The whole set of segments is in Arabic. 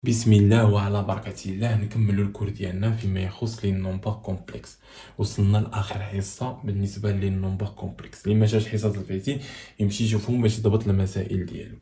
بسم الله وعلى بركة الله نكمل الكور ديالنا فيما يخص لي نومبر كومبلكس. وصلنا لاخر حصه بالنسبه لي نومبر كومبلكس. اللي ما جاش الحصص الفايتين يمشي يشوفهم باش يضبط المسائل ديالو.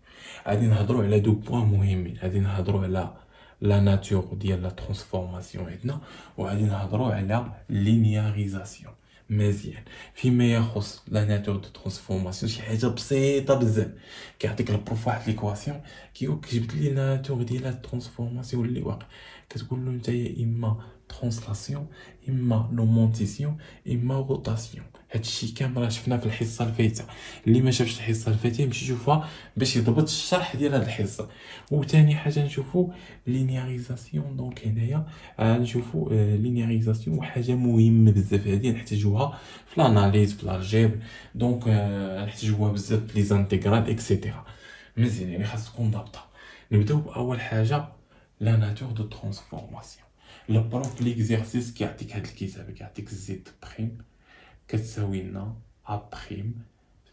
غادي نهضروا على دو بوين مهمين. غادي نهضروا على لا ناتور ديال لا ترانسفورماسيون عندنا، وغادي نهضروا على لينياريزاسيون. مزيان. فيما يخص لا ناتور دو ترانسفورماسيون شي حاجه بسيطه بزاف. كيعطيك البروف واحد ليكواسيون كيجبد لي ناتور ديال هاد الترانسفورماسيون اللي واقع. كتقول له نتا يا اما ترانسلاسيون، اما لومونتيسيون، اما روتاسيون. هادشي كامل راه شفناه في الحصه الفايته. اللي ما شافش الحصه الفايته يمشي يشوفها باش يضبط الشرح ديال هاد الحصه. وثاني حاجه نشوفوا لينياريزاسيون. دونك هنايا نشوفوا لينياريزاسيون حاجه مهمه بزاف، هادي نحتاجوها في الاناليز في الالجبر. دونك نحتاجوها بزاف في لي زانتيغرال اكسيتيرا. مزيان، يعني خاص تكون ضابطه. نبداو باول حاجه لا ناتور دو ترانسفورماسيون. البروف ليكزيرسيس كيعطيك هاد الكتابه، كيعطيك زد بريم كتساوي لنا ا بريم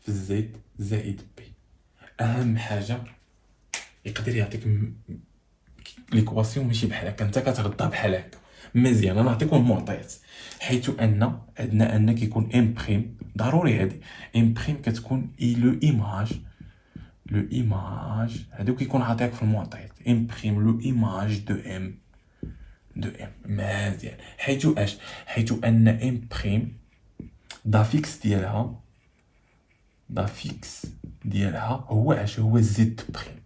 في زد زائد بي. اهم حاجه يقدر يعطيك ليكواسيون ماشي بحال هكا، انت كتردها بحال هكا. مزيان، انا نعطيكم المعطيات. حيث ان عندنا ان كيكون ام بريم ضروري، هادي ام بريم كتكون اي لو ايماج. لو ايماج هادو كيكون عاطيك في المعطيات. ام بريم لو ايماج دو ام. دو ام مزيان. حيث ان ام بريم دافيكس ديالها، دافيكس ديالها هو هو زد بريم.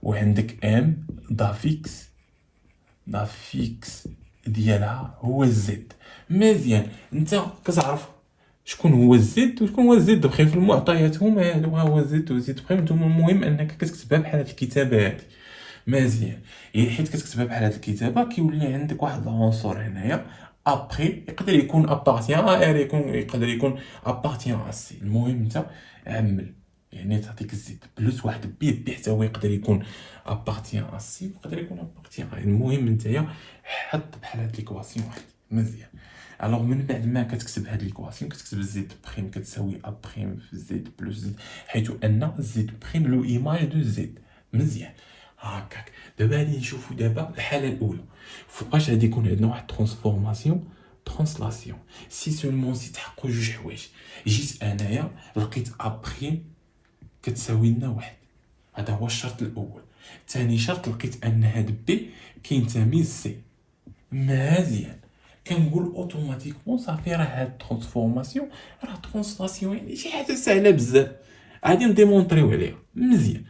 وعندك ام دافيكس ديالها هو الزد. مزيان، انت كتعرف شكون هو الزد وشكون هو الزد بخير في المعطيات. هما هادو، هو الزد وزد بخير. نتوما المهم انك كتكتبها بحال هاد الكتابه هادي. مزيان، حيت كتكتبها بحال هاد الكتابه كيولي عندك واحد العنصر هنايا ابري. يقدر يكون ابارتيان ا ار، يقدر يكون ابارتيان ا سي. المهم انت عمل، يعني تعطيك الزد بلس واحد بي حتى هو يقدر يكون ابارتيان ا سي ويقدر يكون ابارتيان ا. المهم نتايا حط بحال هاد ليكواسيون واحد. مزيان. الوغ من بعد ما كتكتب هاد ليكواسيون كتكتب زد بريم كتساوي ا بريم في زد بلس زد، حيث ان زد بريم لو ايماج دو زد. مزيان هكاك. دابا غادي نشوفو دابا الحاله الاولى. فوقاش غادي يكون عندنا واحد ترانسفورماسيون ترانسلاسيون. سي سولمون سي تحققوا جوج حوايج. جيت انايا لقيت ا بريم كتساوي لنا واحد، هذا هو الشرط الاول. ثاني شرط لقيت ان هاد بي كينتمي لسي. مزيان، كنقول اوتوماتيكمون صافي راه هاد ترانسفورماسيون راه ترانسلاسيون، يعني شي حاجه سهله بزاف. غادي نديمونطريو عليها. مزيان.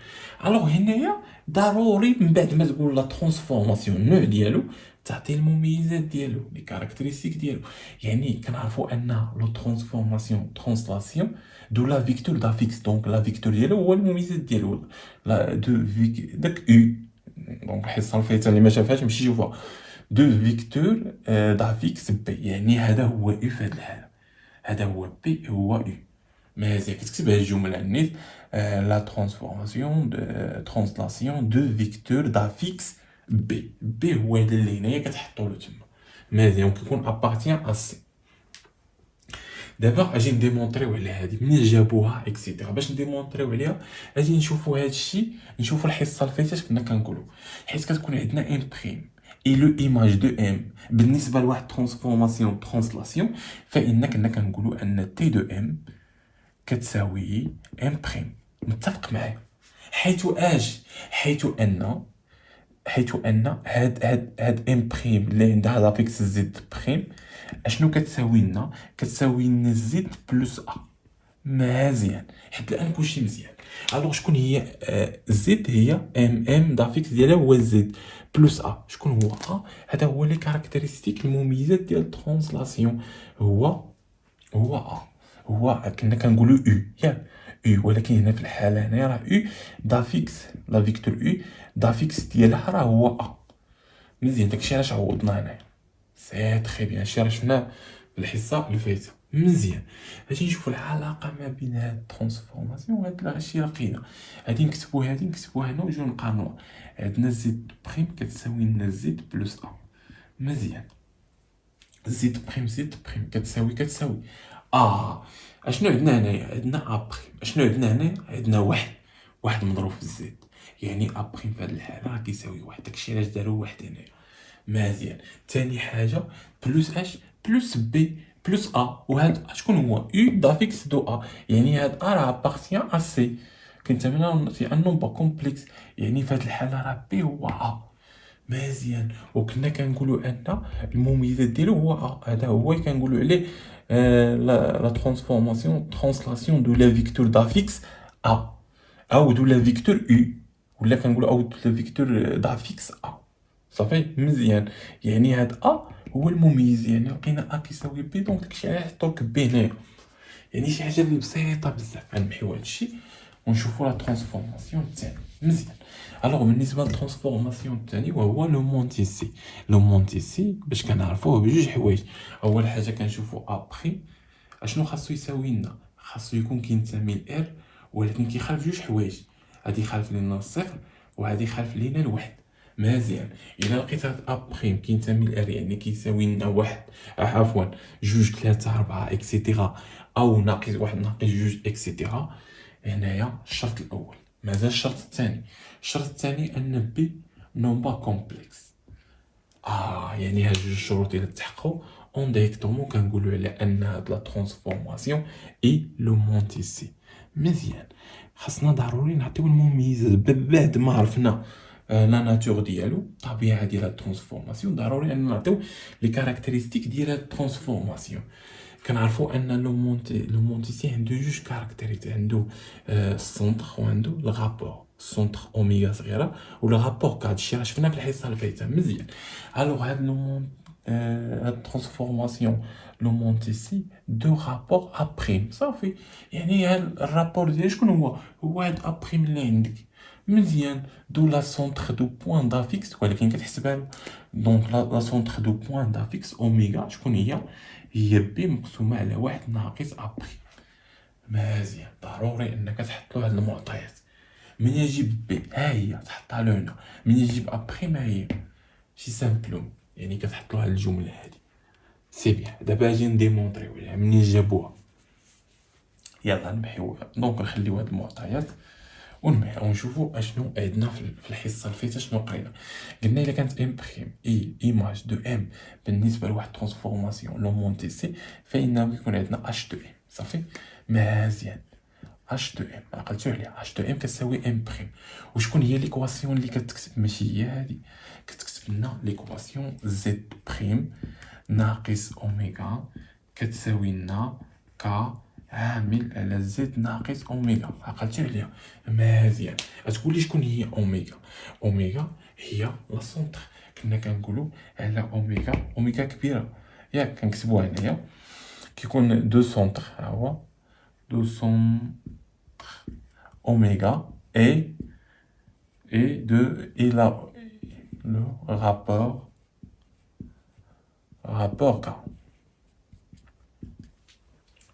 الوغ هنايا ضروري من بعد ما تقول لا ترانسفورماسيون النوع ديالو تعطي المميزات ديالو، لي كاركتيرستيك ديالو. يعني كنعرفوا ان لو ترانسفورماسيون ترانسلاسيون دو لا فيكتور دافيكس. دونك لا فيكتور ديالو هو المميزات ديالو لا دو فيك داك او. دونك الحصه الفايته اللي ما شافهاش مشي شوفها. دو فيكتور دافيكس بي، يعني هذا هو او في هذه الحاله، هذا هو بي هو او. مزيان، كتكتب هاد الجمله نيت لا ترانسفورماسيون دو ترانسلاسيون دو فيكتور دافيكس بي. بي هو هذا اللي هنايا كتحطو له تما. مزيان، كيكون ابارتيان ا سي. دابا اجي نديمونطريو على هادي منين جابوها اكسيتيرا. باش نديمونطريو عليها اجي نشوفوا هادشي، نشوفوا الحصه اللي فاتت كنا كنقولوا. حيت كتكون عندنا ام بريم اي لو ايماج دو ام بالنسبه لواحد ترانسفورماسيون ترانسلاسيون، فان كنا كنقولوا ان تي دو ام كتساوي ام بريم. متفق معايا؟ حيث ان هاد ام بريم اللي عندها لافيكس زد بريم اشنو كتساوي لنا؟ كتساوي لنا زد بلس ا. مزيان، حيت الان كلشي مزيان. الوغ شكون هي زد؟ هي ام دافيكس ديالها هو زد بلس ا. شكون هو ا؟ هذا هو لي كاركتيرستيك المميزات ديال الترانسلاسيون. هو ا، هو كنا كنقولوا او ياك او، ولكن هنا في الحاله هنا راه او دافيكس لا فيكتور او دافيكس ديالها راه هو ا. مزيان، داكشي علاش عوضنا هنايا. سي تري بيان، هادشي راه شفناه في الحصه اللي فاتت. مزيان، غادي نشوفوا العلاقه ما بين هاد الترانسفورماسيون وهاد الشيء اللي لقينا. غادي نكتبوا هنا ونجيو نقارنوا. عندنا زد بريم كتساوي لنا زد بلس ا. مزيان، زد بريم كتساوي اشنو عندنا هنايا؟ عندنا ا بريم. اشنو عندنا هنايا؟ عندنا واحد مضروب في زد. يعني ا بريم في هاد الحاله راه كيساوي واحد، داكشي علاش داروا واحد هنايا. مزيان. ثاني حاجه بلوس اش بلوس بي بلوس ا، وهاد شكون هو يو دافيكس دو ا، يعني هاد ا راه ابارتيان ا سي، كنتمنى في ان نومبر كومبلكس، يعني في هاد الحاله راه بي هو ا. مزيان. وكنا كنقولوا ان المميزات ديالو هو هذا هو اللي كنقولوا عليه لا ترانسفورماسيون ترانسلاسيون دو لا فيكتور دافيكس ا، او دو لا فيكتور يو، ولا كنقولوا او دو لا فيكتور دافيكس ا. صافي مزيان. يعني هاد ا هو المميز، يعني لقينا ا كيساوي بي، دونك داكشي علاش حطوك بي هنايا. يعني شي حاجه اللي بسيطه بزاف. غنمحيو هادشي ونشوفوا لا ترانسفورماسيون الثاني. مزيان. الوغ بالنسبه للترانسفورماسيون الثاني وهو لو مونتيسي. لو مونتيسي باش كنعرفوه بجوج حوايج. اول حاجه كنشوفوا ا بريم اشنو خاصو يساوي لنا، خاصو يكون كينتمي لار، ولكن كيخالف جوج حوايج، هادي خالف لينا الصفر وهادي خالف لينا الواحد. مزيان. الا لقيت هاد ا بريم كينتمي لار يعني كيساوي لنا واحد عفوا جوج ثلاثة أربعة اكسيتيرا، او ناقص واحد ناقص جوج اكسيتيرا، هنايا الشرط الاول. مازال الشرط الثاني. الشرط الثاني ان بي نون با كومبلكس. يعني هاد جوج شروط الا تحققوا اون ديريكتومون كنقولوا على ان هاد لا ترانسفورماسيون اي لو مونتيسي. مزيان. خاصنا ضروري نعطيو المميزات بعد ما عرفنا لا ناتور ديالو، الطبيعه ديال هاد الترانسفورماسيون، ضروري ان نعطيو لي كاركتيرستيك ديال هاد الترانسفورماسيون. كنعرفوا ان لو مونتيسي عنده جوج كاركتيريت، عنده السونتر وعنده الغابور، السونتر اوميغا صغيره ولا غابور كاد، الشيء راه شفنا في الحصه اللي فاتت. مزيان. الوغ هاد لو مون هاد ترانسفورماسيون لو مونتيسي دو رابور ا بريم صافي. يعني هاد الرابور ديال شكون هو، هو هاد ا بريم اللي عندك. مزيان. دو لا سونتر دو بوين دافيكس، ولكن كتحسبها له. دونك لا سونتر دو بوين دافيكس اوميغا شكون هي، هي بي مقسومه على واحد ناقص ا بريم. مزيان. ضروري انك تحط له هاد المعطيات. من يجيب بي ها هي تحطها له هنا، من يجيب ا بريم ها هي، شي سامبلوم، يعني كتحط له هاد الجمله هادي. سي بيان. دابا اجي نديمونطريو عليها منين جابوها. يلا نمحيو، دونك نخليو هاد المعطيات ونمحيو ونشوفوا اشنو عندنا في الحصه اللي فاتت. شنو قرينا؟ قلنا الا كانت ام بريم اي ايماج دو ام بالنسبه لواحد ترانسفورماسيون لو مونتيسي، فانه يكون عندنا اش دو ام. صافي. مزيان. اش دو ام عقلتو عليها، اش دو ام كتساوي ام بريم. وشكون هي ليكواسيون اللي كتكتب؟ ماشي هي هادي، كتكتب لنا ليكواسيون زد بريم ناقص اوميغا كتساوي لنا ك عامل على زد ناقص اوميغا. عقلتي عليها؟ مزيان. غتقول لي شكون هي اوميغا؟ اوميغا هي لا سونتر. كنا كنقولوا على اوميغا، اوميغا كبيره ياك، كنكتبوها هنايا كيكون دو سونتر، ها هو دو سونتر اوميغا et de et la le rapport K.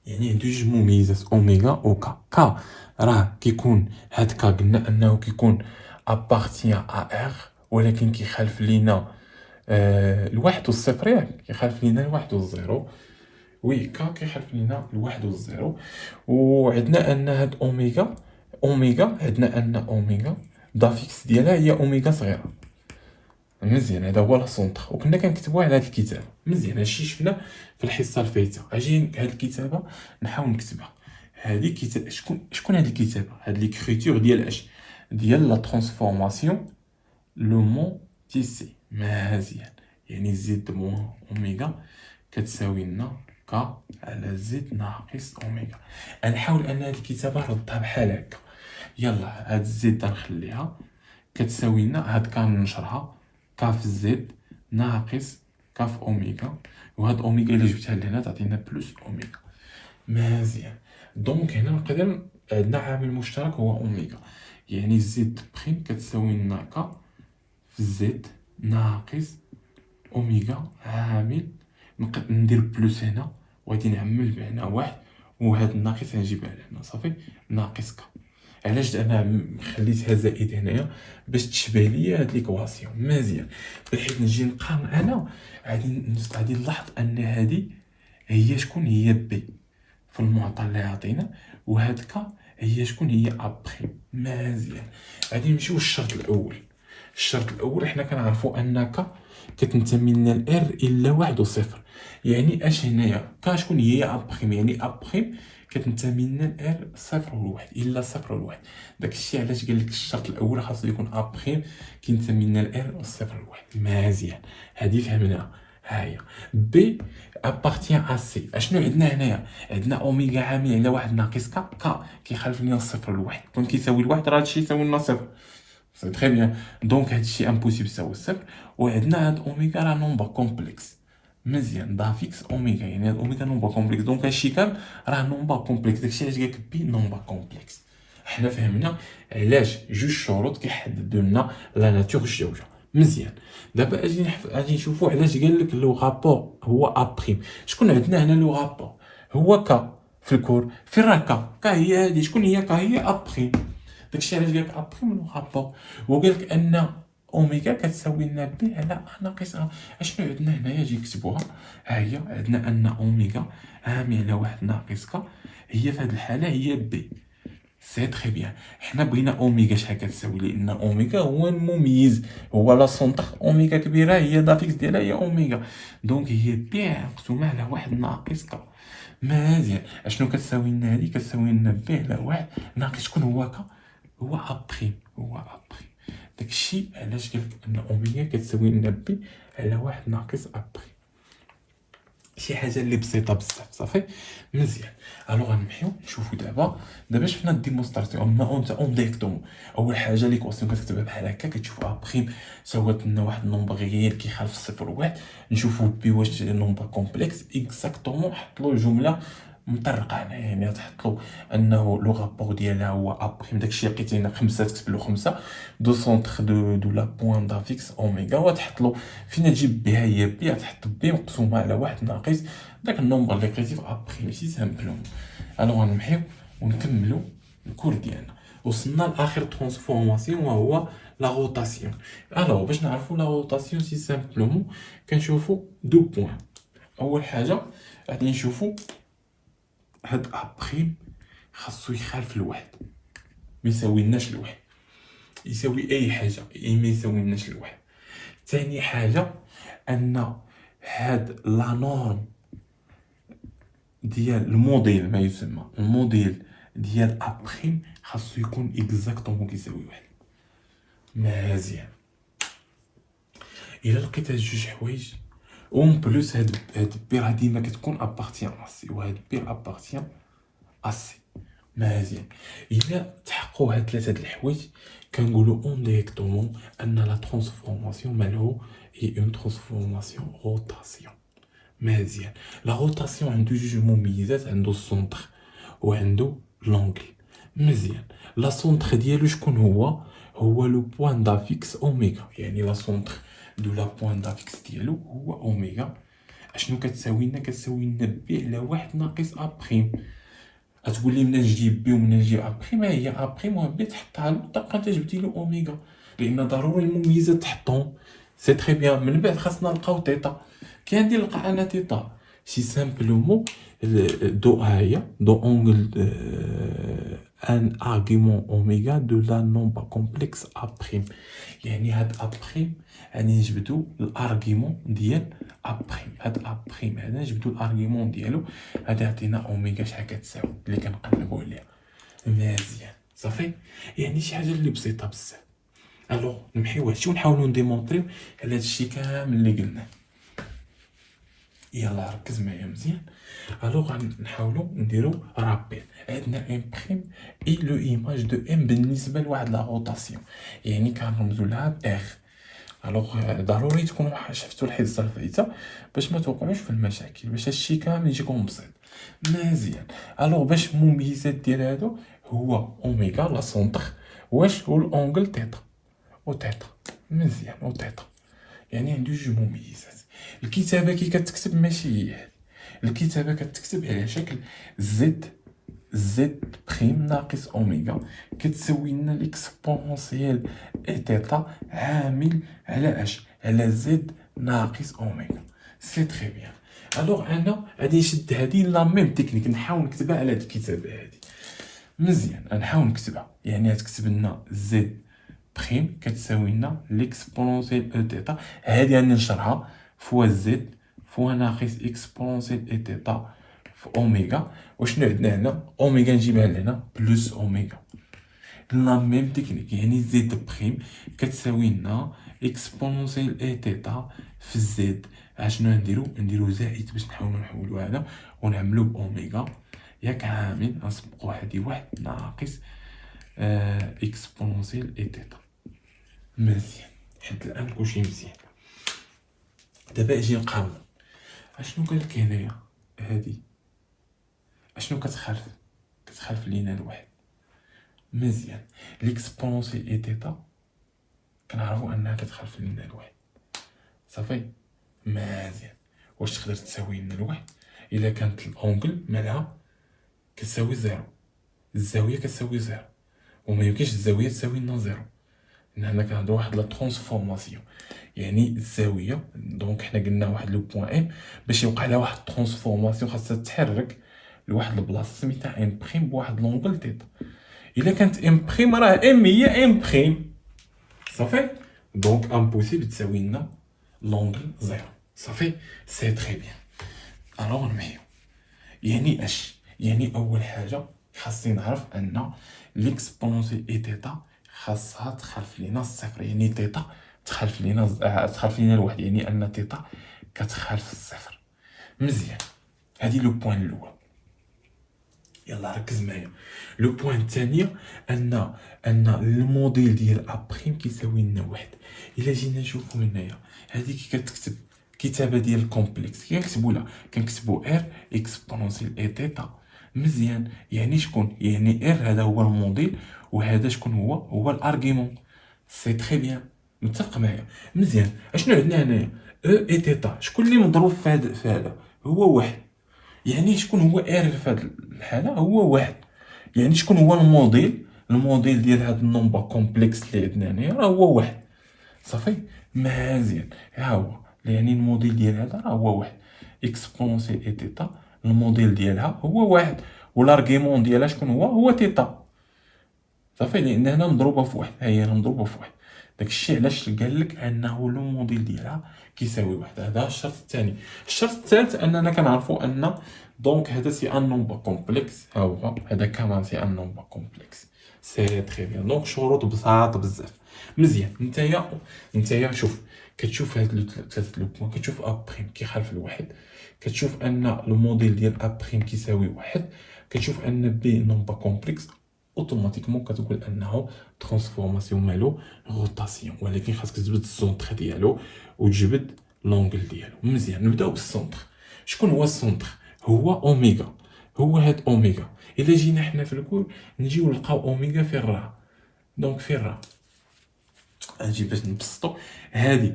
يعني عنده جوج مميزات اوميغا و كا راه كيكون هاد كا قلنا انه كيكون ابارتيان ا ار، ولكن كيخالف لينا الواحد والصفر ياك، كيخالف لينا الواحد والزيرو. وي كا كيخالف لينا الواحد والزيرو. وعندنا ان هاد اوميغا عندنا ان اوميغا دافيكس ديالها هي اوميغا صغيره. مزيان. هذا هو السونتر، وكنا كنكتبوه على هاد الكتاب. مزيان. هادشي شفنا في الحصه الفايته. اجي هاد الكتابه نحاول نكتبها. هادي كتاب شكون هاد الكتابه، هاد ليكريتور ديال اش، ديال لا ترانسفورماسيون لو مون تيسي. مزيان. يعني زد موان اوميغا كتساوي لنا ك على زد ناقص اوميغا. غنحاول ان هاد الكتابه نردها بحال هكا. يلا هاد زد غنخليها كتساوي لنا هاد كان نشرها كاف زد ناقص كاف اوميغا، وهاد اوميغا اللي جبتها لهنا تعطينا بلس اوميغا. مزيان. دونك هنا نقدر عندنا عامل مشترك هو اوميغا، يعني زد بريم كتساوي لنا ك في زد ناقص اوميغا عامل نقدر ندير بلس هنا وغادي نعمل بهنا واحد، وهاد الناقص غنجيبها لهنا صافي ناقص ك. علاش انا خليتها زائد هنايا؟ باش تشبه لي هاد ليكواسيون. مزيان. بحيث نجي نقارن انا غادي نلاحظ ان هادي هي شكون، هي بي في المعطى اللي عطينا، وهاد كا هي شكون هي ابريم. مزيان، غادي نمشيو للشرط الاول. الشرط الاول حنا كنعرفوا انك كتنتمي لنا الار الا واحد وصفر. يعني اش هنايا شكون هي ابريم؟ يعني ابريم كتنتمي لنا الار صفر والواحد الا صفر والواحد. داكشي علاش قال لك الشرط الاول خاصو يكون ابريم كينتمي لنا الار والصفر والواحد. مزيان، هادي فهمناها. هاهي بي ابارتيان ا سي. اشنو عندنا هنايا؟ عندنا اوميغا عامل على واحد ناقص كا كيخالف لنا الصفر والواحد. كون كيساوي الواحد راه هادشي يساوي لنا صفر. سي تري بيان. دونك هادشي امبوسيبل يساوي الصفر. وعندنا هاد اوميغا راه نومبر كومبلكس. مزيان، دافيكس اوميغا، يعني هاد اوميغا نومبر كومبلكس. دونك هادشي كامل راه نومبر كومبلكس. داكشي علاش قالك بي نومبر كومبلكس. حنا فهمنا علاش جوج شروط كيحددوا لنا لا ناتور الجوجه. مزيان، دابا اجي نشوفوا علاش قال لك لو رابور هو ا بريم. شكون عندنا هنا لو رابور؟ هو كا في الكور. فين راه كا هي هادي. شكون هي كا؟ هي ا بريم. داكشي علاش قال لك ا بريم لو رابور. وقال لك ان اوميغا كتساوي لنا بي على ا ناقص ا. اشنو عندنا هنايا؟ جي كتبوها. ها هي عندنا ان اوميغا عامل على واحد ناقص كا، هي في هاد الحاله هي بي. سي تري بيان. حنا بغينا اوميغا شحال كتساوي، لان اوميغا هو المميز، هو لا سونتر. اوميغا كبيره هي دافيكس ديالها هي اوميغا. دونك هي بي مقسومه على واحد ناقص كا. مزيان، اشنو كتساوي لنا هادي؟ كتساوي لنا بي على واحد ناقص شكون هو كا؟ هو ا بريم. هو ا بريم. داكشي علاش قالك ان اوميغا كتساوي لنا بي على واحد ناقص ا بريم. شي حاجه اللي بسيطه بزاف. صافي، مزيان. الو غنمشيو نشوفو دابا شفنا الديمونستراسيون. ما اون ديريكتومون اول حاجه ليكواسيون كتكتبها بحال هكا، كتشوف بريم ساوات لنا واحد النومبر غير كيخالف صفر وواحد. نشوفو بي واش نومبر كومبلكس اكزاكتومون. حط له الجمله مطرقه هنا، يعني تحط له انه لو رابور ديالها هو ابريم. داكشي لقيت هنا 5 تكتب له 5 دو سونتر دو لا بوين دافيكس اوميغا. وتحط له فين تجيب بها هي بي، تحط بي مقسومه على واحد ناقص داك النومبر اللي لقيتي في ابريم. سي سامبلوم. الو غنمحيو ونكملوا الكور ديالنا. وصلنا لاخر ترانسفورماسيون وهو لا روتاسيون. الو باش نعرفوا لا روتاسيون سي سامبلومون كنشوفوا دو بوين. اول حاجه غادي نشوفوا هاد ابريم خاصو يخالف الواحد، ما يساويلناش الواحد. يساوي اي حاجه ما يساويلناش الواحد. ثاني حاجه ان هاد لا نورم ديال الموديل، ما يسمى الموديل ديال ابريم خاصو يكون اكزاكتومون كيساوي واحد. مزيان. الا لقيت هاد جوج حوايج اون بلوس هاد بي راه ديما كتكون ابارتيان ا سي، وهاد بي ابارتيان ا سي. مزيان. الا تحققوا هاد ثلاثه د الحوايج كنقولوا اون ديريكتومون ان لا ترانسفورماسيون مالو هي اون ترانسفورماسيون روتاسيون. مزيان. لا روتاسيون عنده جوج مميزات، عنده السونتر وعنده لونغل. مزيان. لا سونتر ديالو شكون هو؟ هو لو بوين دافيكس اوميغا. يعني لا سونتر دو لا بوين دافيكس ديالو هو اوميغا. اشنو كتساوي لنا؟ كتساوي لنا بي على واحد ناقص ا بريم. غتقول لي منين نجيب بي ومنين نجيب ا بريم؟ هي ا بريم و بي تحطها له تبقى انت جبتي له اوميغا، لان ضروري المميزات تحطهم. سي تري بيان. من بعد خاصنا نلقاو تيتا. كي غندير نلقى انا تيتا؟ سي سامبلومون دو هاهي دو اونغل ان ارغيومون اوميغا دو لا نومبر كومبلكس ا بريم. يعني هاد ا بريم غادي نجبدو الارغيومون ديال ا بريم. هاد ا بريم هذا نجبدو الارغيومون ديالو، غادي يعطينا اوميغا شحال كتساوي اللي كنقلبوا عليها. مزيان. صافي، يعني شي حاجه اللي بسيطه بزاف. الوغ نمحيو هادشي ونحاولوا نديمونطريو على هادشي كامل اللي قلناه. يلا ركز معايا مزيان. الوغ غنحاولوا نديرو رابيل. عندنا ام بريم اي لو ايماج دو ام بالنسبه لواحد لا روتاسيون، يعني كنرمزوا لها ب اخ. الوغ ضروري تكونوا شفتوا الحصه الفايته باش ما توقعوش في المشاكل، باش هادشي كامل يجيكم بسيط. مزيان. الوغ باش المميزات ديال هادو هو اوميغا لا سونتر، واش هو الاونغل تيتا وتيتا. مزيان وتيتا، يعني عنده جوج مميزات. الكتابه كي كتكتب ماشي هي هادي. الكتابه كتكتب على شكل زد بريم ناقص اوميغا كتساوي لنا الاكسبونونسيال اي تيتا عامل على اش؟ على زد ناقص اوميغا. سي تري بيان. الوغ انا غادي نشد هادي لا ميم تكنيك، نحاول نكتبها على هاد الكتابه هادي. مزيان غنحاول نكتبها. يعني غتكتب لنا زد بريم كتساوي لنا ليكسبونونسيال او تيتا، هادي غادي نشرها فوا زد فوا ناقص اكسبونونسيال اي تيتا في اوميغا. وشنو عندنا هنا؟ اوميغا نجيبها لهنا بلس اوميغا، لا ميم تكنيك. يعني زد بريم كتساوي لنا اكسبونونسيال اي تيتا في زد. اشنو نديرو زائد باش نحولو هذا ونعملو باوميغا ياك عامل نسبقو هادي واحد ناقص اكسبونونسيال اي تيتا. مزيان حتى الان كلشي مزيان. دابا اجي نقارنو اشنو قالك هنايا. هادي اشنو كتخالف لينا الواحد. مزيان ليكسبونونسيال اي تيتا كنعرفو انها كتخالف لينا الواحد. صافي مزيان. واش تقدر تساوي لنا الواحد الا كانت الاونغل مالها كتساوي زيرو، الزاويه كتساوي زيرو، وما يمكنش الزاويه تساوي لنا زيرو. هنا كنهضروا واحد لا ترانسفورماسيون. يعني الزاويه دونك حنا قلنا واحد لو بوين ام باش يوقع لها واحد ترانسفورماسيون خاصها تتحرك لواحد البلاصه سميتها ام بريم بواحد لونغل تيتا. الا كانت ام بريم راه ام هي ام بريم. صافي دونك امبوسيبل تساوي لنا لونغل زيرو. صافي سي تري بيان. الوغ نمحيو. يعني اش؟ يعني اول حاجه خاصني نعرف ان ليكسبونونسيال اي تيتا خاصها تخالف لينا الصفر. يعني تيتا تخالف لينا الواحد، يعني ان تيتا كتخالف الصفر. مزيان هادي لو بوين الاول. يلا ركز معايا. لو بوين الثانيه ان الموديل ديال ا بريم كيساوي لنا واحد. الا جينا نشوفو هنايا هادي كي كتكتب كتابه ديال الكومبلكس كنكتبو ار اكسبونونسيال اي تيتا. مزيان يعني شكون؟ يعني ار هذا هو الموديل وهذا شكون هو الارغيمون. سي تري بيان متفق معايا. مزيان اشنو عندنا هنايا؟ او اي تيتا شكون اللي مضروب في هذا؟ هو واحد. يعني شكون هو ار في هذه الحاله؟ هو واحد. يعني شكون هو الموديل ديال هاد النومبر كومبلكس اللي عندنا هنايا؟ راه هو واحد. صافي مزيان ها هو. يعني الموديل ديال هذا راه هو واحد اكسبونسي اي تيتا. الموديل ديالها هو واحد والارغيمون ديالها شكون هو تيتا. صافي لان هنا مضروبه في واحد. ها هي هنا مضروبه في واحد. داكشي علاش قال لك انه لو موديل ديالها كيساوي واحد. هذا الشرط الثاني. الشرط الثالث اننا كنعرفوا ان دونك هذا سي ان نومبر كومبلكس. ها هو هذا كمان سي ان نومبر كومبلكس. سي تري بيان. دونك شروط بساط بزاف. مزيان نتايا شوف كتشوف هاد ثلاثه لو بوين. كتشوف ا بريم كيخالف الواحد، كتشوف ان لو موديل ديال ا بريم كيساوي واحد، كتشوف ان بي نومبر كومبلكس. اوتوماتيكمون كتقول انه ترانسفورماسيون مالو روتاسيون. ولكن خاصك تجبد السونتر ديالو وتجبد لونغل ديالو. مزيان نبداو بالسونتر. شكون هو السونتر؟ هو اوميغا. هو هاد اوميغا. الا جينا حنا في الكور نجيو نلقاو اوميغا في الرا. دونك في الرا اجي باش نبسطو. هادي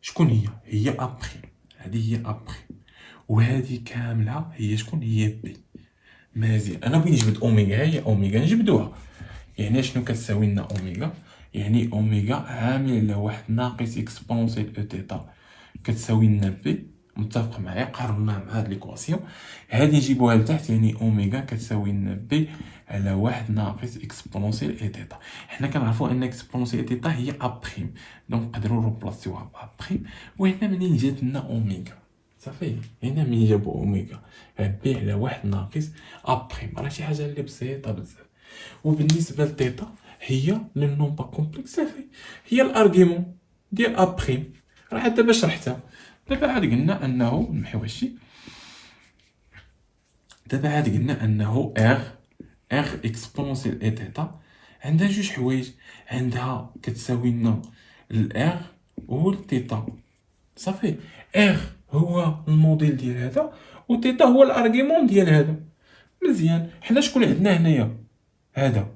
شكون هي ا بريم. هادي هي ا بريم وهادي كامله هي شكون؟ هي بي. مزيان انا بغيت نجبد اوميغا. هي اوميغا نجبدوها. يعني شنو كتساوي لنا اوميغا؟ يعني اوميغا عامل على واحد ناقص اكسبونسيال او تيتا كتساوي لنا بي. متفق معايا؟ قارنا مع هاد ليكواسيون هادي نجيبوها لتحت. يعني اوميغا كتساوي لنا بي على واحد ناقص اكسبونسيال اي تيتا. حنا كنعرفوا ان اكسبونسيال اي تيتا هي ا بريم. دونك نقدروا نروبلاسيوها ب ا بريم. وهنا منين جات لنا اوميغا؟ صافي هنا منين جابوا اوميغا بي على واحد ناقص ا بريم. راه شي حاجه اللي بسيطه بزاف. وبالنسبه لتيتا هي لو نومبر كومبلكس. صافي هي الارغيمون ديال ا بريم. راه دابا شرحتها. دابا عاد قلنا انه نمحيو هادشي. دابا عاد قلنا انه ار اكسبونسيال اي تيتا عندها جوج حوايج. عندها كتساوي لنا الار والتيتا. صافي ار هو الموديل ديال هذا وتيتا هو الارغيمون ديال هذا. مزيان حنا شكون عندنا هنايا؟ هذا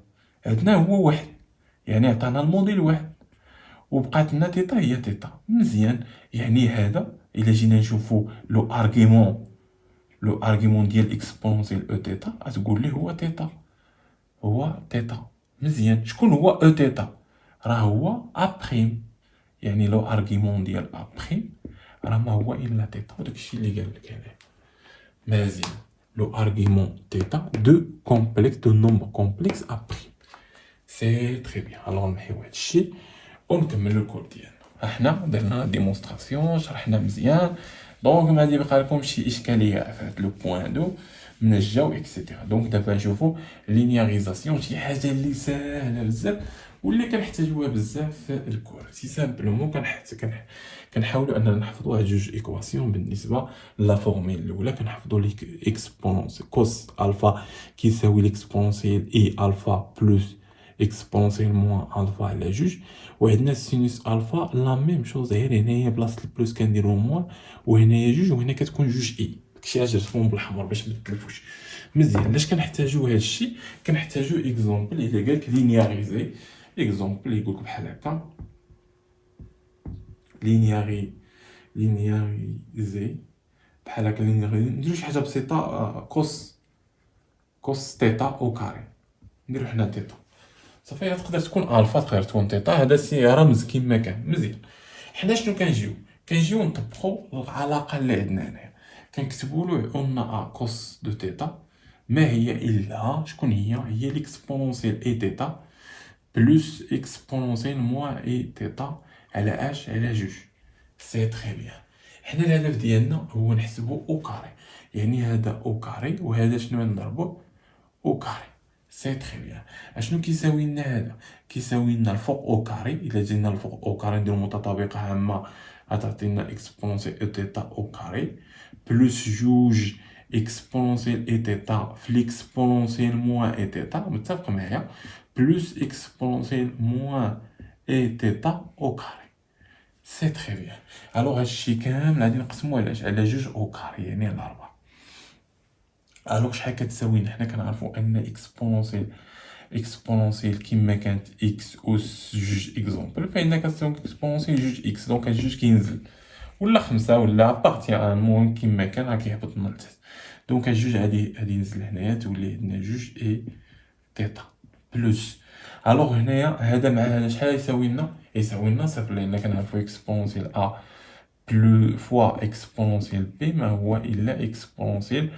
عندنا هو واحد. يعني عطانا الموديل واحد وبقات لنا تيتا هي تيتا. مزيان يعني هذا الا جينا نشوفو لو ارغيمون ديال اكسبونسيال او تيتا غتقول لي هو تيتا. هو تيتا. مزيان شكون هو او تيتا؟ راه هو ا بريم. يعني لو ارغيمون ديال ا بريم راه ما هو الا تيتا. وداكشي اللي قال لك هنا. مزيان le argument θ de complexe, de nombre complexe à prime. C'est très bien. Alors نحيو هاد الشيء ونكملو الكود ديالنا. احنا درنا ديمونستراسيون، شرحنا مزيان، دونك ما غادي يبقى لكم شي اشكاليه في هاد لو بوين دو من الجو اكسيتيرا. دونك دابا نشوفو لينياريزاسيون، شي حاجه اللي ساهله بزاف واللي كنحتاجوها بزاف في الكور. سي سامبلومون كنحاولوا اننا نحفظوا واحد جوج ايكواسيون بالنسبه لا فورميل الاولى. كنحفظوا ليك اكسبونس كوس الفا كيساوي ليكسبونسيال اي الفا بلس اكسبونسيال موان الفا على جوج، وعندنا سينوس الفا لا ميم شوز، غير هنايا بلاصه البلس كنديرو موان، وهنايا جوج، وهنا كتكون جوج اي. داكشي علاش درتهم بالاحمر باش ما تتلفوش مزيان. علاش كنحتاجو هادشي؟ كنحتاجو اكزومبل الا قالك لينياريزي، اكزومبل يقولك بحال هكا لينياريزي بحال هكا. نديرو شي حاجه بسيطه، كوس تيتا او كاري، نديرو حنا تيتا صافي. تقدر تكون الفا، تقدر تكون تيتا، هذا سي رمز كيما كان مزيان. حنا شنو كنجيو نطبقو العلاقه اللي عندنا هنايا. كنكتبوا له ان ا كوس دو تيتا ما هي الا شكون هي ليكسبونونسيال اي تيتا بلس اكسبونونسيال موان اي تيتا على اش على جوج. سي تري بيان. حنا الهدف ديالنا هو نحسبو او كاري، يعني هذا او كاري وهذا شنو نضربوه او كاري. سي تري بيان. اشنو كيساوي لنا هذا؟ كيساوي لنا الفوق او كاري. الا جينا الفوق او كاري نديرو متطابقه عامه غتعطينا اكسبونسيال اي تيتا او كاري بلس جوج اكسبونسيال اي تيتا في ليكسبونسيال موان اي تيتا، متفق معايا، بلس اكسبونسيال موان اي تيتا او كاري. سي تري بيان. الوغ هادشي كامل غادي نقسموه على جوج او كاري، يعني على 4. الوغ شحال كتساوي لنا؟ حنا كنعرفو ان اكسبونونسيال كيما كانت اكس اس جوج اكزومبل، فإنها كتساوي اكسبونونسيال جوج اكس. دونك هاد جوج كينزل ولا 5 ولا بارتي المهم كيما كان راه كيهبط من التحت. دونك هاد جوج غادي ينزل هنايا، تولي عندنا جوج اي تيتا بلس. الوغ هنايا هذا مع هذا شحال يساوي لنا؟ يساوي لنا صفر، لان كنعرفو اكسبونونسيال ا بلو فوا اكسبونونسيال بي ما هو الا اكسبونونسيال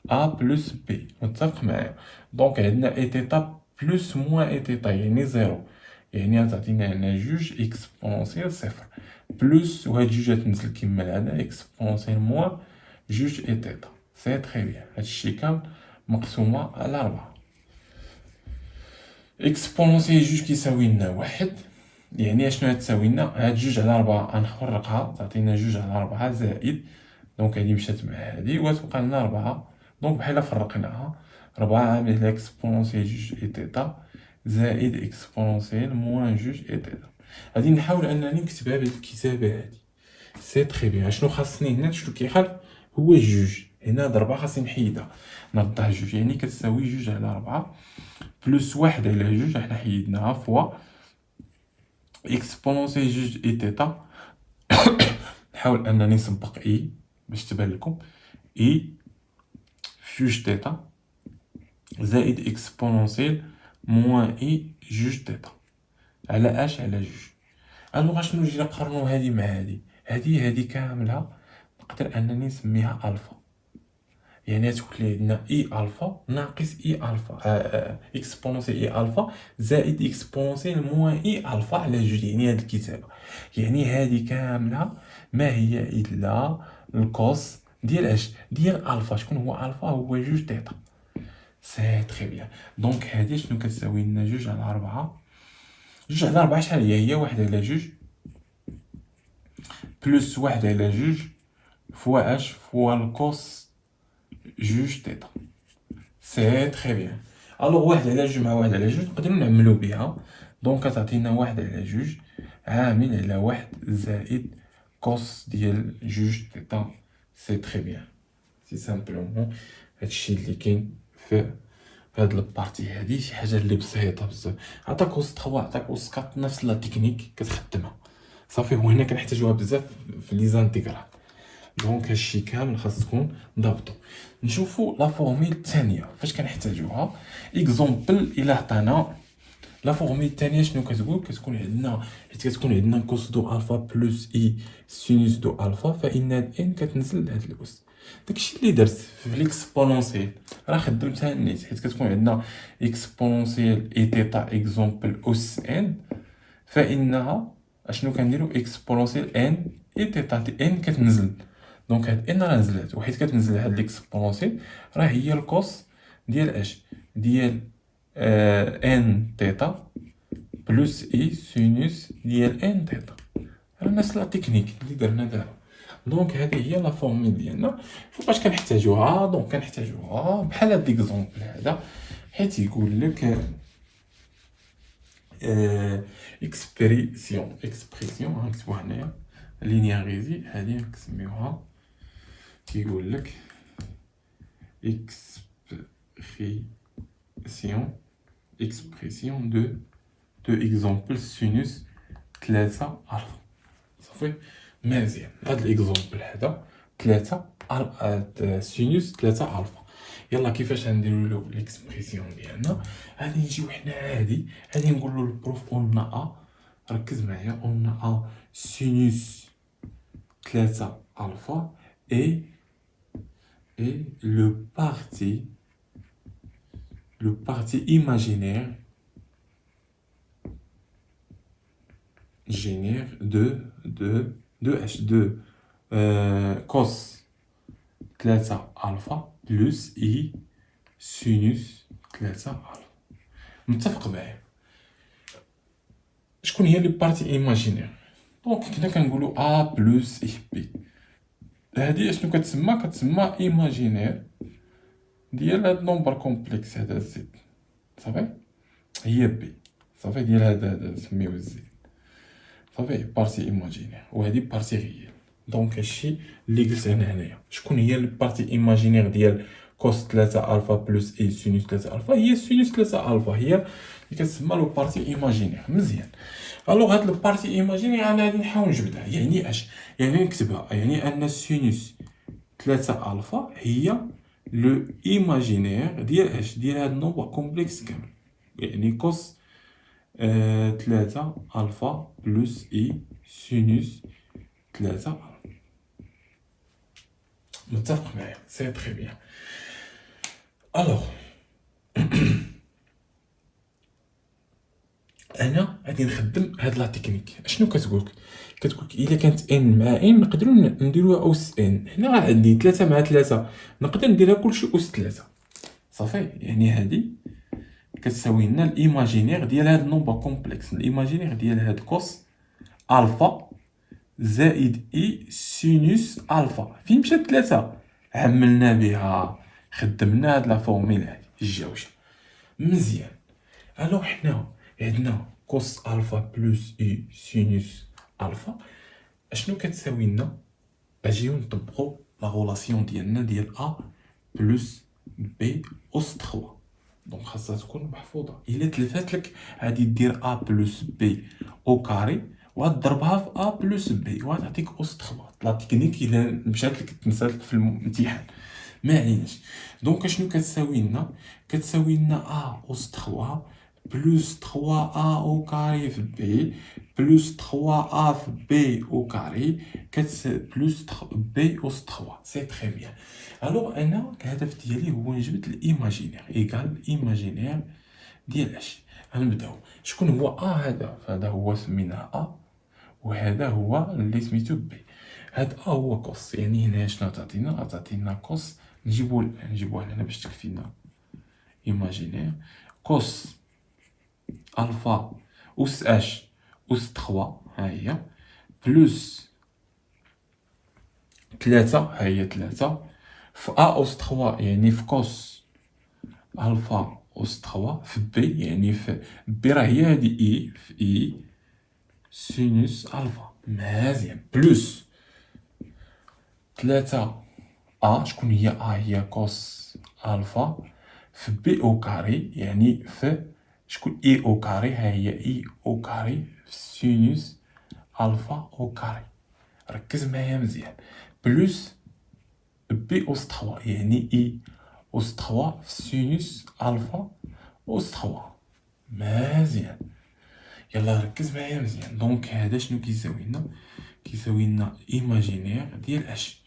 ا بلس بي، متفق معايا. دونك عندنا اي تيتا بلس موان اي تيتا يعني زيرو، يعني غتعطينا هنا جوج اكسبونونسيال صفر بلس، وهاد جوج تنزل كيما العاده اكسبونونسيال موان جوج اي تيتا. سي تري بيان. هادشي كامل مقسومه على 4. اكسبونونسيال جوج كيساوي لنا واحد، يعني اشنو تساوي لنا؟ هاد جوج على 4 غنفرقها تعطينا جوج على 4 زائد، دونك هادي مشات مع هادي وتبقى لنا 4. دونك بحال فرقناها 4 عامل اكسبونونسيال جوج اي تيتا زائد اكسبونونسيال موان جوج اي تيتا. غادي نحاول انني نكتبها بالكتابه هادي. سي تري بيان. شنو خاصني هنا؟ شنو كيخالف؟ هو جوج. هنا ضربه خاصني نحيدها، نردها جوج، يعني كتساوي جوج على 4 بلس واحد على جوج، حنا حيدناها فوا اكسبونونسيال جوج اي تيتا. نحاول انني نسبق اي باش تبان لكم، اي في جوج تيتا زائد اكسبونونسيال موان اي جوج تيتا على اش على جوج. الوغ شنو نجي نقارنو هادي مع هادي كاملها نقدر انني نسميها الفا، يعني تولي عندنا اي الفا ناقص اي الفا اكسبونونسيال اي الفا زائد اكسبونونسيال موان اي الفا على جوج، يعني هاد الكتابه. يعني هادي كامله ما هي الا الكوس ديال اش؟ ديال الفا. شكون هو الفا؟ هو جوج تيتا. سي تري بيان. دونك هادي شنو كتساوي لنا؟ جوج على 4. جوج على 4 شحال هي؟ واحد على جوج بلس واحد على جوج فوا اش؟ فوا الكوس جوج تيتا. سي تري بيان. الوغ واحد على جوج مع واحد على جوج نقدرو نعملو بها، دونك كتعطينا واحد على جوج عامل على واحد زائد كوس ديال جوج تيتا. سي تري بيان. سي سامبلومون هادشي اللي كاين في هاد البارتي هادي، شي حاجه اللي بسيطه بزاف. عطاك كوس 3 عطاك كوس 4 نفس لا تكنيك كتخدمها صافي. وهنا كنحتاجوها بزاف في لي زانتيغرال. دونك هادشي كامل خاصكم ضبطو. نشوفو لا فورميل الثانيه فاش كنحتاجوها. اكزومبل الى عطانا لا فورميل الثانيه شنو كتقول؟ كتكون عندنا حيت كتكون عندنا كوس دو الفا بلس اي سينوس دو الفا، فان ان كتنزل لهاد الاس. داكشي اللي درت في ليكسبونونسيال، راه خدمتها نيت، حيت كتكون عندنا اكسبونونسيال اي تيتا اكزومبل اس ان، فانها اشنو كنديرو اكسبونونسيال ان اي تيتا ان كتنزل. دونك هاد ان راه نزلت، وحيت كتنزل هاد ليكسبونونسيال راه هي الكوس ديال اش، ديال ان تيتا بلس اي سينوس ديال ان تيتا. راه نفس لا تكنيك اللي درنا دابا. دونك هذه هي لا فورمول ديالنا. فوقاش كنحتاجوها؟ دونك كنحتاجوها بحال هاد ليكزومبل هذا، حيت يقول لك اكسبريسيون غنكتبوها هنايا لينياريزي، هذه نسميوها كيقول لك اكسبريسيون دو اكزومبل سينوس 3 الفا. صافي مزيان. هاد الاكزومبل هذا 3 سينوس 3 الفا. يلا كيفاش غنديرو له ليكسبريسيون ديالنا؟ غادي نجيو حنا غادي نقولو للبروف قلنا ركز معايا، قلنا سينوس 3 الفا اي le parti imaginaire génère cos 3 alpha plus i sinus 3 alpha. متفق معايا؟ شكون هي لي بارتي ايماجينير؟ دونك كنا كنقولوا ا بلس اي بي. هادي اشنو كتسمى ايماجينير ديال هاد نومبر كومبلكس هذا زد. صافي هي بي. صافي ديال هذا سميوه الزد. صافي بارتي ايماجينير، وهادي بارتي ريال. دونك هادشي اللي قلت انا هنايا. شكون هي البارتي ايماجينير ديال كوس 3 الفا بلس اي سينوس 3 الفا؟ هي سينوس 3 الفا، هي اللي كتسمى لو بارتي ايماجينير. مزيان. الوغ هاد البارتي ايماجينير انا غادي نحاول نجبدها. يعني اش؟ يعني نكتبها، يعني ان سينوس 3 الفا هي لو ايماجينير ديال اش؟ ديال هاد النومبر كومبلكس كامل. يعني كوس 3 الفا بلس اي سينوس 3 الفا. متفق معايا؟ سي تري بيان. الوغ انا غادي نخدم هاد لا تكنيك. شنو كتقولك؟ كتقولك الا كانت ان مع ان نقدروا نديروها اس ان. هنا راه عندي 3 مع 3 نقدر نديرها كلشي اس 3. صافي يعني هادي كتساوي لنا الايماجينير ديال هاد النومبر كومبلكس. الايماجينير ديال هاد كوس الفا زائد اي سينوس الفا. فين مشات 3؟ عملنا بها، خدمنا هاد لا فورميل هادي الجوجه. مزيان. الو حنا عندنا كوس الفا بلس اي سينوس الفا اشنو كتساوي لنا؟ اجيو نطبقو لا غولاسيون ديالنا ديال ا بلس بي اس 3. دونك خاصها تكون محفوظه. الا تلفات لك غادي دير ا بلس بي او كاري وغتضربها في ا بلس بي وغتعطيك اس 3. لا تكنيك الا مشات لك تنسات لك في الامتحان ما عليناش. دونك اشنو كتساوي لنا؟ كتساوي لنا ا اس 3 بلس 3 ا او كاري في بي بلس 3 ا في بي او كاري بلس بي اس 3. سي تري بيان. الوغ انا الهدف ديالي هو نجبد الايماجينير ايكال الايماجينير ديال اش. غنبداو. شكون هو هذا؟ فهذا هو سميناه وهذا هو اللي سميتو بي. هاد هو كوس. يعني هنا شنو تعطينا كوس. نجيبوها هنا باش تكفينا ايماجينير. كوس الفا اس اش اس 3 ها هي بلس 3 ها هي 3 في ا اس 3 يعني في كوس الفا اس 3 في بي يعني في بي راه هي هادي اي في اي سينوس الفا. مزيان. بلس 3 شكون هي هي كوس الفا في بي او كاري يعني في شكون اي او كاري ها هي اي او كاري في سينوس الفا او كاري. ركز معايا مزيان. بلس بي أس 3 يعني اي أس 3 في سينوس الفا أس 3. مزيان. يلا ركز معايا مزيان. دونك هذا شنو كيساوي لنا؟ كيساوي لنا ايماجينير ديال اش.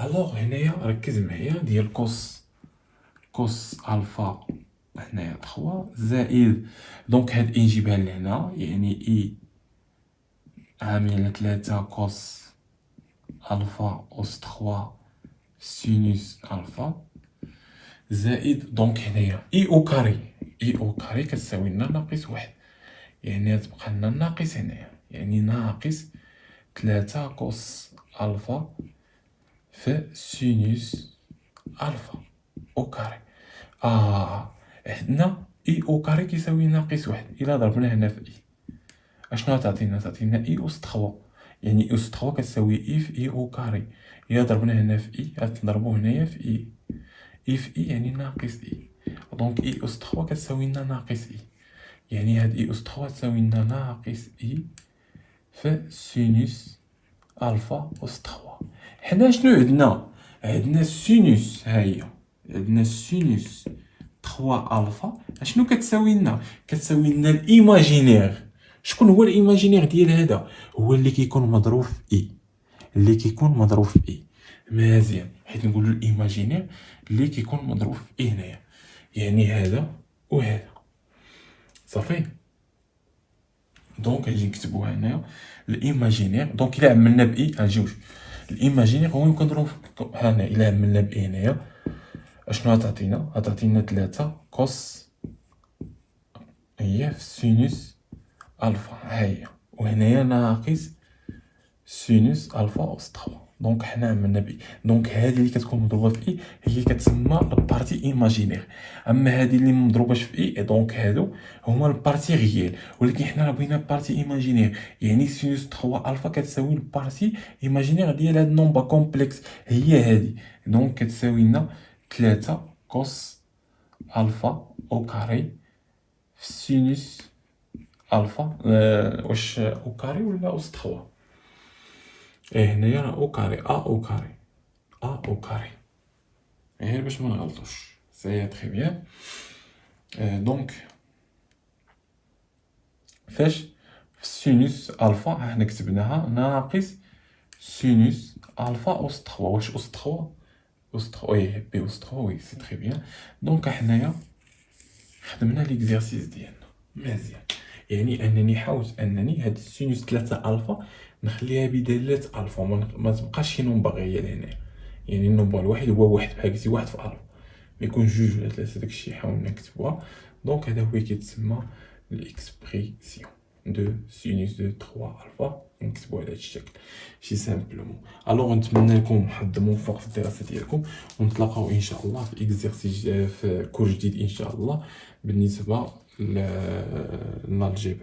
الوغ هنايا ركز معايا ديال كوس الفا هنايا 3 زائد دونك هاد اي نجيبها لهنا يعني اي عامل على 3 كوس الفا أس 3 سينوس الفا زائد دونك هنايا اي او كاري كتساوي لنا ناقص 1 يعني تبقى لنا ناقص هنايا يعني ناقص 3 كوس الفا في سينوس الفا او كاري. عندنا اي او كاري كيساوي ناقص 1 الا ضربنا هنا في اي اشنو تعطينا اي اس 3 يعني اس 3 كتساوي اي في اي او كاري الا ضربنا هنا في اي غنضربو هنايا في اي في اي يعني ناقص اي دونك اي اس 3 كتساوي لنا ناقص اي يعني هاد اي اس 3 تساوي لنا ناقص اي في سينوس الفا اس 3. حنا شنو عندنا السينوس ها هي عندنا السينوس 3 الفا شنو كتساوي لنا الايماجينير. شكون هو الايماجينير ديال هذا؟ هو اللي كيكون مضروب في اي مزيان حيت نقولوا الايماجينير اللي كيكون مضروب في اي هنايا يعني هذا وهذا صافي. دونك غادي نكتبوها هنايا الايماجينير دونك الا عملنا باي غنجيو الايماجينير هو يمكن نضرب هنا الا عملنا باي هنايا اشنو غتعطينا 3 كوس هي في سينوس الفا ها هي وهنايا ناقص سينوس الفا اس 3 دونك حنا عملنا بي دونك هذه اللي كتكون مضروبه في اي هي كتسمى البارتي ايماجينير. اما هذه اللي مضروباش في اي دونك هادو هما البارتي ريال ولكن حنا بغينا بارتي ايماجينير يعني سينوس 3 الفا كتساوي البارتي ايماجينير ديال هاد النومبر كومبلكس هي هذه دونك كتساوي لنا 3 كوس الفا او كاري في سينوس الفا واش او كاري ولا اس 3 هنايا راه او كاري او كاري غير باش ما نغلطوش سي تري بيان. دونك فاش في سينوس الفا حنا كتبناها ناقص سينوس الفا اس 3 واش اس 3 وي بي اس 3 وي سي تري بيان. دونك حنايا خدمنا ليكزارسيس ديالنا مزيان يعني انني حاولت انني هاد السينوس 3 الفا نخليها بدالة الفا ما تبقاش شي نومبر ريال هنا يعني النومبر الواحد هو واحد بحال قلتي واحد في الفا ما يكون جوج ولا ثلاثه داكشي حاولنا نكتبوها. دونك هذا هو كيتسمى الاكسبريسيون دو سينوس دو 3 الفا نكتبوها على هذا الشكل شي سامبلومون. الوغ نتمنى لكم حظ موفق في الدراسه ديالكم ونتلاقاو ان شاء الله في اكزرسيس في كور جديد ان شاء الله بالنسبه للالجبر.